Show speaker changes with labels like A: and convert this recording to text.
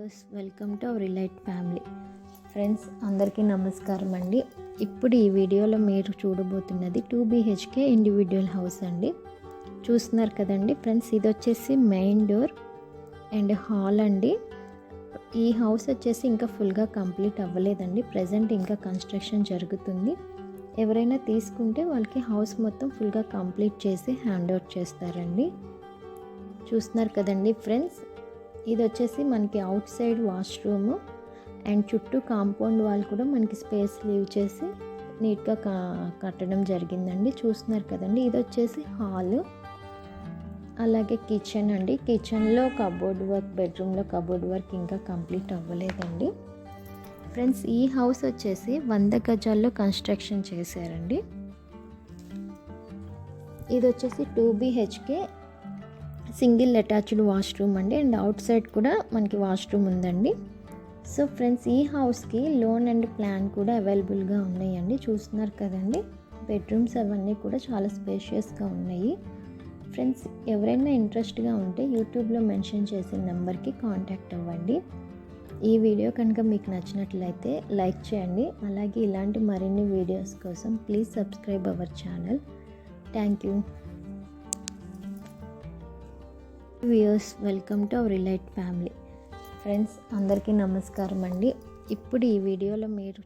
A: Viewers welcome to our elite family. Friends అందరికీ నమస్కారం అండి. ఇప్పుడు ఈ వీడియోలో మీరు చూడబోతున్నది 2 BHK ఇండివిజువల్ హౌస్ అండి. చూస్తున్నారు కదండి ఫ్రెండ్స్, ఇది వచ్చేసి మెయిన్ డోర్ అండ్ హాల్ అండి. ఈ హౌస్ వచ్చేసి ఇంకా ఫుల్గా కంప్లీట్ అవ్వలేదండి. ప్రజెంట్ ఇంకా కన్స్ట్రక్షన్ జరుగుతుంది. ఎవరైనా తీసుకుంటే వాళ్ళకి హౌస్ మొత్తం ఫుల్గా కంప్లీట్ చేసి హ్యాండ్ ఓవర్ చేస్తారండి. చూస్తున్నారు కదండి ఫ్రెండ్స్, ఇది వచ్చేసి మనకి అవుట్ సైడ్ వాష్రూమ్ అండ్ చుట్టూ కాంపౌండ్ వాల్ కూడా మనకి స్పేస్ లీవ్ చేసి నీట్గా కట్టడం జరిగిందండి. చూస్తున్నారు కదండి, ఇది వచ్చేసి హాల్, అలాగే కిచెన్ అండి. కిచెన్లో కబోర్డ్ వర్క్, బెడ్రూమ్లో కబోర్డ్ వర్క్ ఇంకా కంప్లీట్ అవ్వలేదండి. ఫ్రెండ్స్ ఈ హౌస్ వచ్చేసి 100 గజాల్లో కన్స్ట్రక్షన్ చేశారండి. ఇది వచ్చేసి 2 BHK సింగిల్ అటాచ్డ్ వాష్రూమ్ అండి. అండ్ అవుట్ సైడ్ కూడా మనకి వాష్రూమ్ ఉందండి. సో ఫ్రెండ్స్ ఈ హౌస్కి లోన్ అండ్ ప్లాన్ కూడా అవైలబుల్గా ఉన్నాయండి. చూస్తున్నారు కదండి, బెడ్రూమ్స్ అవన్నీ కూడా చాలా స్పేషియస్గా ఉన్నాయి. ఫ్రెండ్స్ ఎవరైనా ఇంట్రెస్ట్గా ఉంటే యూట్యూబ్లో మెన్షన్ చేసిన నెంబర్కి కాంటాక్ట్ అవ్వండి. ఈ వీడియో కనుక మీకు నచ్చినట్లయితే లైక్ చేయండి. అలాగే ఇలాంటి మరిన్ని వీడియోస్ కోసం please subscribe our channel. Thank you. Viewers welcome to our elite family. Friends అందరికీ నమస్కారం అండి. ఇప్పుడు ఈ వీడియోలో మీరు